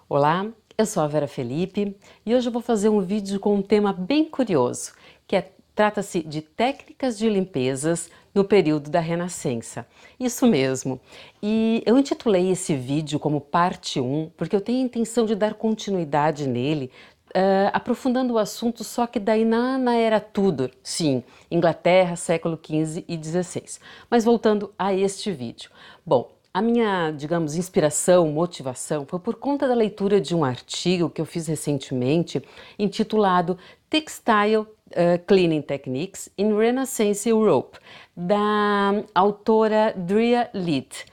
Olá, eu sou a Vera Felipe e hoje eu vou fazer um vídeo com um tema bem curioso, trata-se de técnicas de limpezas no período da Renascença. Isso mesmo. E eu intitulei esse vídeo como parte 1 porque eu tenho a intenção de dar continuidade nele, aprofundando o assunto, só que daí na era Tudor, sim, Inglaterra, século XV e XVI. Mas voltando a este vídeo. Bom, a minha, digamos, inspiração, motivação foi por conta da leitura de um artigo que eu fiz recentemente intitulado Textile Cleaning Techniques in Renaissance Europe, da autora Drea Leete.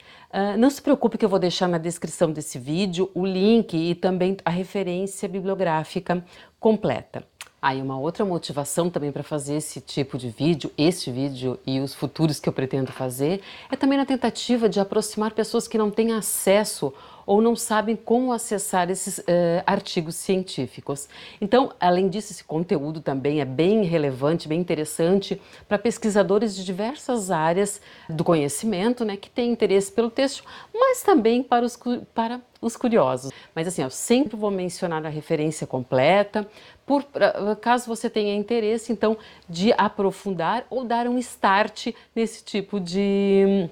Não se preocupe que eu vou deixar na descrição desse vídeo o link e também a referência bibliográfica completa. E uma outra motivação também para fazer esse tipo de vídeo, este vídeo e os futuros que eu pretendo fazer, é também na tentativa de aproximar pessoas que não têm acesso ou não sabem como acessar esses artigos científicos. Então, além disso, esse conteúdo também é bem relevante, bem interessante para pesquisadores de diversas áreas do conhecimento, né, que têm interesse pelo texto, mas também para os curiosos. Mas assim, eu sempre vou mencionar a referência completa, caso você tenha interesse, então, de aprofundar ou dar um start nesse tipo de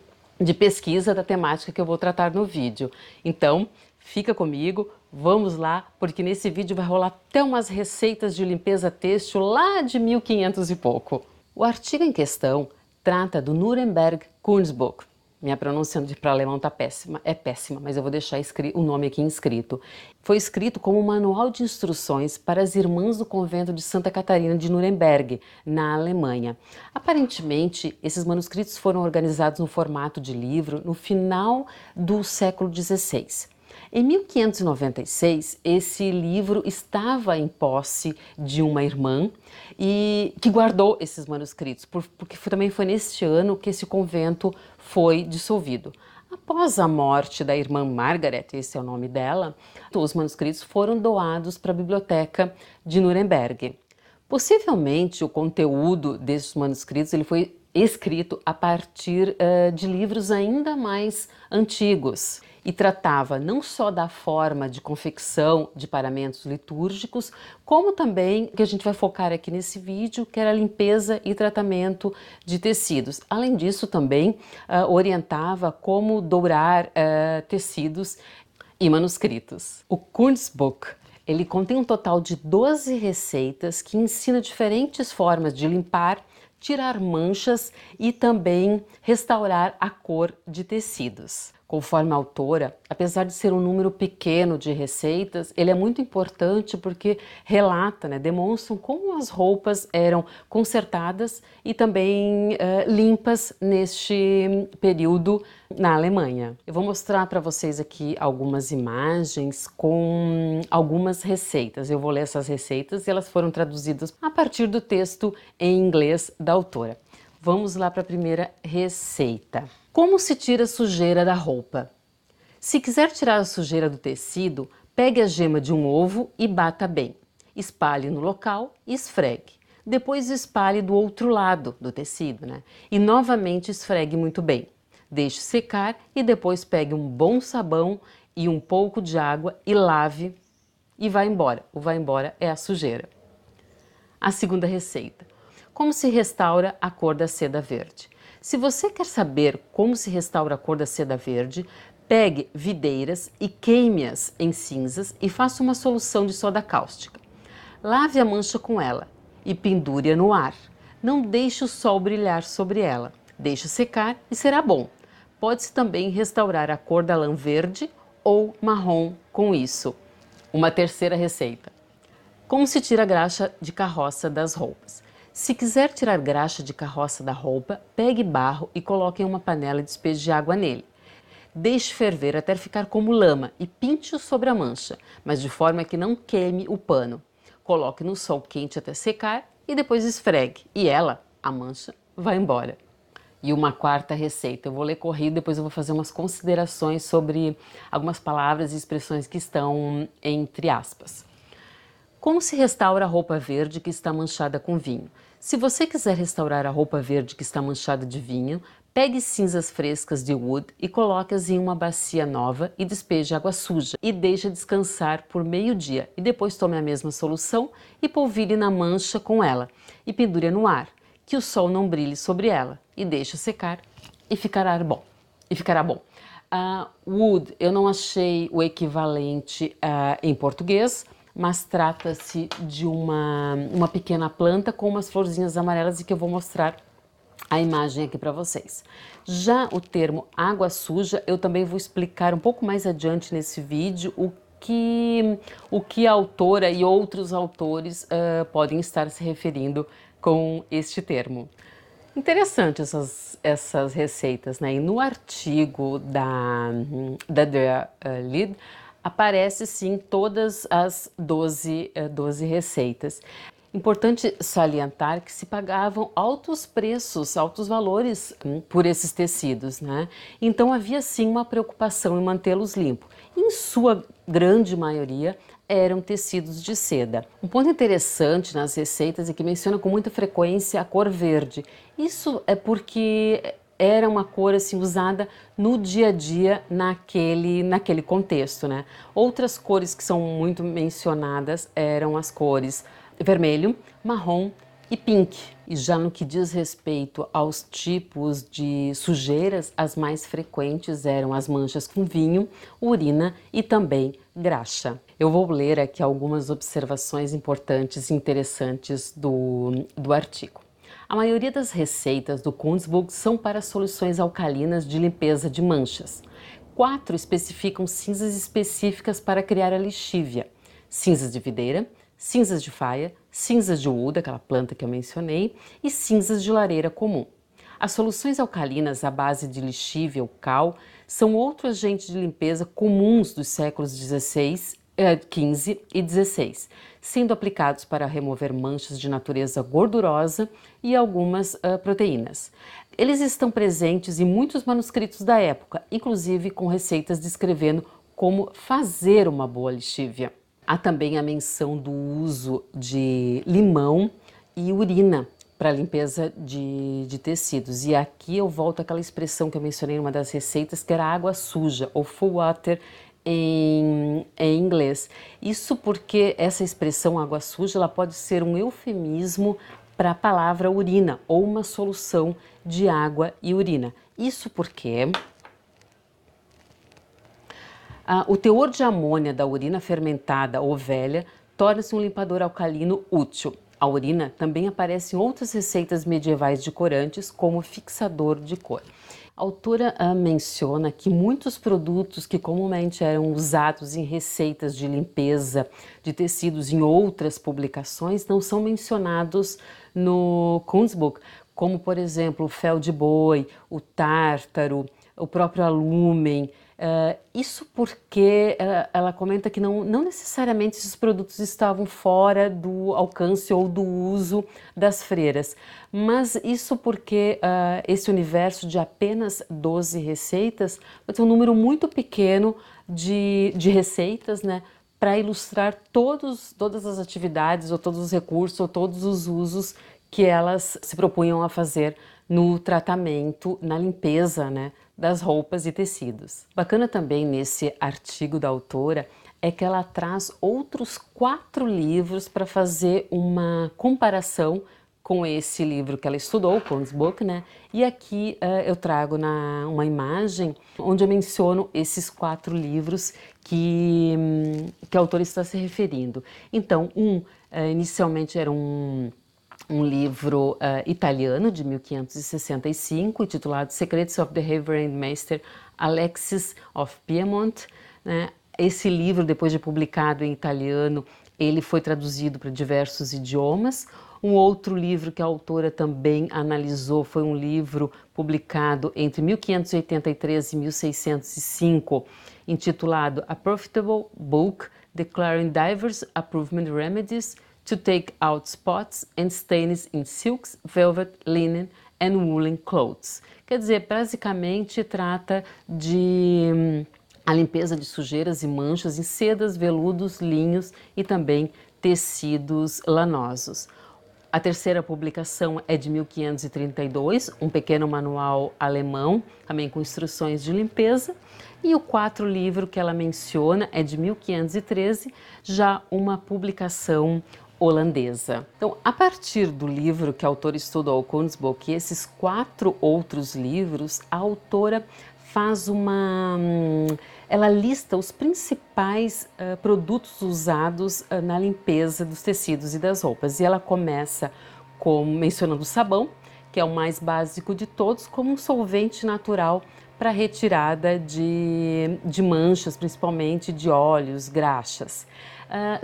pesquisa da temática que eu vou tratar no vídeo. Então, fica comigo, vamos lá, porque nesse vídeo vai rolar até umas receitas de limpeza têxtil lá de 1500 e pouco. O artigo em questão trata do Nuremberg Kunstbuch. Minha pronúncia para alemão tá péssima, é péssima, mas eu vou deixar o nome aqui inscrito. Foi escrito como um manual de instruções para as irmãs do convento de Santa Catarina de Nuremberg, na Alemanha. Aparentemente, esses manuscritos foram organizados no formato de livro no final do século XVI. Em 1596, esse livro estava em posse de uma irmã e que guardou esses manuscritos, porque também foi neste ano que esse convento foi dissolvido. Após a morte da irmã Margaret, esse é o nome dela, os manuscritos foram doados para a biblioteca de Nuremberg. Possivelmente o conteúdo desses manuscritos ele foi escrito a partir de livros ainda mais antigos e tratava não só da forma de confecção de paramentos litúrgicos, como também o que a gente vai focar aqui nesse vídeo, que era a limpeza e tratamento de tecidos. Além disso, também orientava como dourar tecidos e manuscritos. O Kunstbuch ele contém um total de 12 receitas que ensina diferentes formas de limpar, tirar manchas e também restaurar a cor de tecidos. Conforme a autora, apesar de ser um número pequeno de receitas, ele é muito importante porque relata, demonstram como as roupas eram consertadas e também limpas neste período na Alemanha. Eu vou mostrar para vocês aqui algumas imagens com algumas receitas. Eu vou ler essas receitas e elas foram traduzidas a partir do texto em inglês da autora. Vamos lá para a primeira receita. Como se tira a sujeira da roupa? Se quiser tirar a sujeira do tecido, pegue a gema de um ovo e bata bem. Espalhe no local e esfregue. Depois espalhe do outro lado do tecido, E novamente esfregue muito bem. Deixe secar e depois pegue um bom sabão e um pouco de água e lave e vá embora. O vá embora é a sujeira. A segunda receita. Como se restaura a cor da seda verde? Se você quer saber como se restaura a cor da seda verde, pegue videiras e queime-as em cinzas e faça uma solução de soda cáustica. Lave a mancha com ela e pendure-a no ar. Não deixe o sol brilhar sobre ela. Deixe secar e será bom. Pode-se também restaurar a cor da lã verde ou marrom com isso. Uma terceira receita. Como se tira a graxa de carroça das roupas? Se quiser tirar graxa de carroça da roupa, pegue barro e coloque em uma panela e despeje água nele. Deixe ferver até ficar como lama e pinte-o sobre a mancha, mas de forma que não queime o pano. Coloque no sol quente até secar e depois esfregue. E ela, a mancha, vai embora. E uma quarta receita. Eu vou ler corrido, depois eu vou fazer umas considerações sobre algumas palavras e expressões que estão entre aspas. Como se restaura a roupa verde que está manchada com vinho? Se você quiser restaurar a roupa verde que está manchada de vinho, Pegue cinzas frescas de wood e coloque-as em uma bacia nova e despeje água suja e deixe descansar por meio-dia e depois tome a mesma solução e polvilhe na mancha com ela e pendure no ar, que o sol não brilhe sobre ela e deixe secar e ficará bom. Wood, eu não achei o equivalente em português, mas trata-se de uma pequena planta com umas florzinhas amarelas e que eu vou mostrar a imagem aqui para vocês. Já o termo água suja, eu também vou explicar um pouco mais adiante nesse vídeo o que a autora e outros autores podem estar se referindo com este termo. Interessante essas receitas, né? E no artigo da The Lead aparece sim todas as 12 receitas. Importante salientar que se pagavam altos preços, altos valores por esses tecidos, né? Então havia sim uma preocupação em mantê-los limpos. Em sua grande maioria eram tecidos de seda. Um ponto interessante nas receitas é que menciona com muita frequência a cor verde. Isso é porque era uma cor assim usada no dia a dia naquele contexto, né? Outras cores que são muito mencionadas eram as cores vermelho, marrom e pink. E já no que diz respeito aos tipos de sujeiras, as mais frequentes eram as manchas com vinho, urina e também graxa. Eu vou ler aqui algumas observações importantes e interessantes do artigo. A maioria das receitas do Kunstbuch são para soluções alcalinas de limpeza de manchas. 4 especificam cinzas específicas para criar a lixívia: cinzas de videira, cinzas de faia, cinzas de wood, aquela planta que eu mencionei, e cinzas de lareira comum. As soluções alcalinas à base de lixívia ou cal são outro agente de limpeza comuns dos séculos XVI, XV e XVI, sendo aplicados para remover manchas de natureza gordurosa e algumas proteínas. Eles estão presentes em muitos manuscritos da época, inclusive com receitas descrevendo como fazer uma boa lixívia. Há também a menção do uso de limão e urina para limpeza de tecidos. E aqui eu volto àquela expressão que eu mencionei em uma das receitas, que era água suja, ou full water em inglês. Isso porque essa expressão água suja ela pode ser um eufemismo para a palavra urina, ou uma solução de água e urina. Isso porque o teor de amônia da urina fermentada ou velha torna-se um limpador alcalino útil. A urina também aparece em outras receitas medievais de corantes como fixador de cor. A autora menciona que muitos produtos que comumente eram usados em receitas de limpeza de tecidos em outras publicações não são mencionados no Kunstbuch, como por exemplo o fel de boi, o tártaro, o próprio alúmen. Isso porque ela comenta que não necessariamente esses produtos estavam fora do alcance ou do uso das freiras, mas isso porque esse universo de apenas 12 receitas vai ter um número muito pequeno de receitas, né, para ilustrar todas as atividades ou todos os recursos ou todos os usos que elas se propunham a fazer no tratamento, na limpeza, né, das roupas e tecidos. Bacana também nesse artigo da autora é que ela traz outros 4 livros para fazer uma comparação com esse livro que ela estudou, o Kunstbuch, né? E aqui eu trago uma imagem onde eu menciono esses 4 livros que a autora está se referindo. Então, inicialmente era um livro italiano de 1565, intitulado Secrets of the Reverend Master Alexis of Piedmont, né? Esse livro, depois de publicado em italiano, ele foi traduzido para diversos idiomas. Um outro livro que a autora também analisou foi um livro publicado entre 1583 e 1605, intitulado A Profitable Book Declaring Diverse Improvement Remedies to take out spots and stains in silks, velvet, linen and woolen clothes. Quer dizer, basicamente trata de a limpeza de sujeiras e manchas em sedas, veludos, linhos e também tecidos lanosos. A terceira publicação é de 1532, um pequeno manual alemão, também com instruções de limpeza. E o quarto livro que ela menciona é de 1513, já uma publicação holandesa. Então, a partir do livro que a autora estudou, Kunstboek, e esses 4 outros livros, a autora faz ela lista os principais produtos usados na limpeza dos tecidos e das roupas. E ela começa mencionando o sabão, que é o mais básico de todos, como um solvente natural para retirada de manchas, principalmente de óleos, graxas.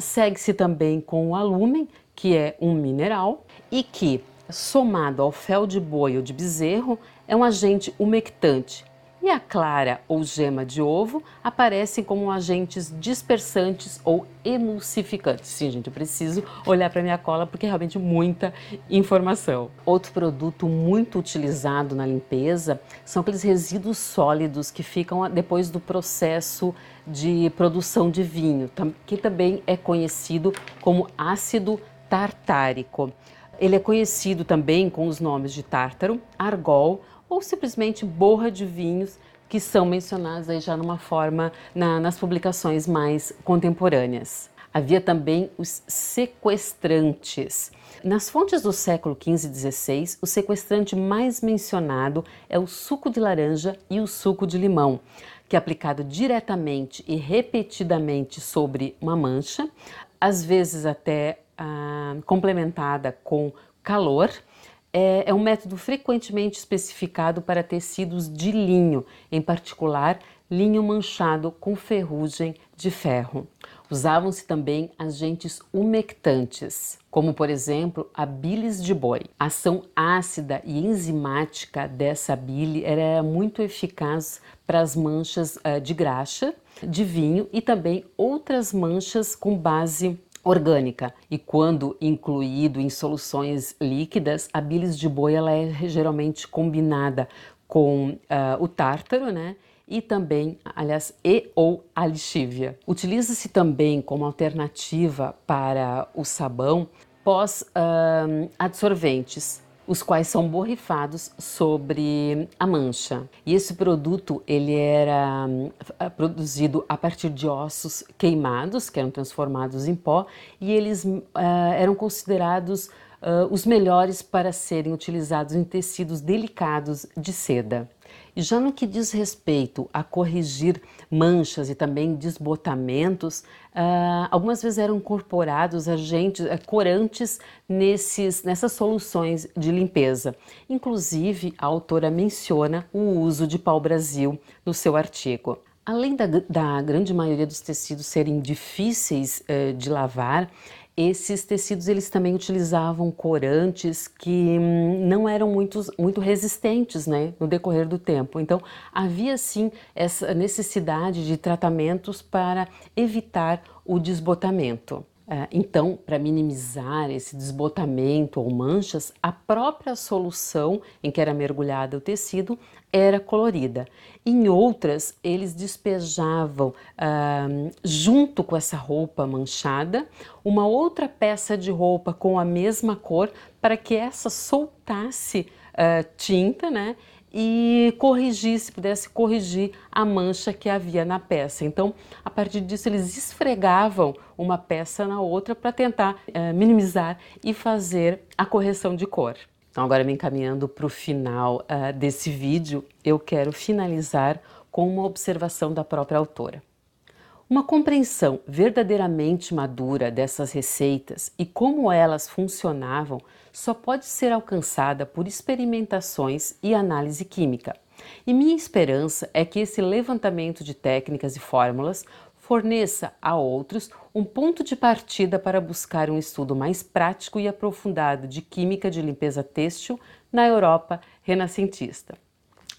Segue-se também com o alúmen, que é um mineral e que, somado ao fel de boi ou de bezerro, é um agente umectante. E a clara ou gema de ovo aparecem como agentes dispersantes ou emulsificantes. Sim, gente, eu preciso olhar para minha cola porque é realmente muita informação. Outro produto muito utilizado na limpeza são aqueles resíduos sólidos que ficam depois do processo de produção de vinho, que também é conhecido como ácido tartárico. Ele é conhecido também com os nomes de tártaro, argol ou simplesmente borra de vinhos, que são mencionados aí já numa forma nas publicações mais contemporâneas. Havia também os sequestrantes. Nas fontes do século XV e XVI, o sequestrante mais mencionado é o suco de laranja e o suco de limão, que é aplicado diretamente e repetidamente sobre uma mancha, às vezes até complementada com calor. É um método frequentemente especificado para tecidos de linho, em particular linho manchado com ferrugem de ferro. Usavam-se também agentes umectantes, como por exemplo a bilis de boi. A ação ácida e enzimática dessa bile era muito eficaz para as manchas de graxa, de vinho e também outras manchas com base orgânica. E quando incluído em soluções líquidas, a bilis de boi ela é geralmente combinada com o tártaro, né? E também, aliás, ou a lixívia. Utiliza-se também como alternativa para o sabão pós-adsorventes, os quais são borrifados sobre a mancha. E esse produto ele era produzido a partir de ossos queimados, que eram transformados em pó, e eles eram considerados os melhores para serem utilizados em tecidos delicados de seda. E já no que diz respeito a corrigir manchas e também desbotamentos, algumas vezes eram incorporados agentes, corantes nessas soluções de limpeza. Inclusive, a autora menciona o uso de pau-brasil no seu artigo. Além da grande maioria dos tecidos serem difíceis de lavar, esses tecidos eles também utilizavam corantes que não eram muito resistentes, né, no decorrer do tempo. Então havia sim essa necessidade de tratamentos para evitar o desbotamento. Então, para minimizar esse desbotamento ou manchas, a própria solução em que era mergulhado o tecido era colorida. Em outras, eles despejavam, junto com essa roupa manchada, uma outra peça de roupa com a mesma cor para que essa soltasse tinta, né? E pudesse corrigir a mancha que havia na peça. Então, a partir disso, eles esfregavam uma peça na outra para tentar minimizar e fazer a correção de cor. Então, agora me encaminhando para o final desse vídeo, eu quero finalizar com uma observação da própria autora. Uma compreensão verdadeiramente madura dessas receitas e como elas funcionavam só pode ser alcançada por experimentações e análise química. E minha esperança é que esse levantamento de técnicas e fórmulas forneça a outros um ponto de partida para buscar um estudo mais prático e aprofundado de química de limpeza têxtil na Europa renascentista.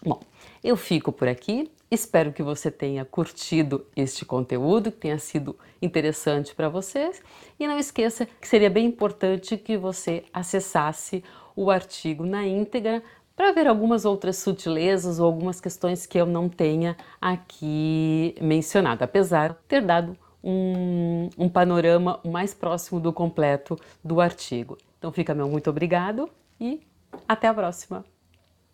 Bom, eu fico por aqui. Espero que você tenha curtido este conteúdo, que tenha sido interessante para vocês. E não esqueça que seria bem importante que você acessasse o artigo na íntegra para ver algumas outras sutilezas ou algumas questões que eu não tenha aqui mencionado, apesar de ter dado um panorama mais próximo do completo do artigo. Então fica meu muito obrigado e até a próxima!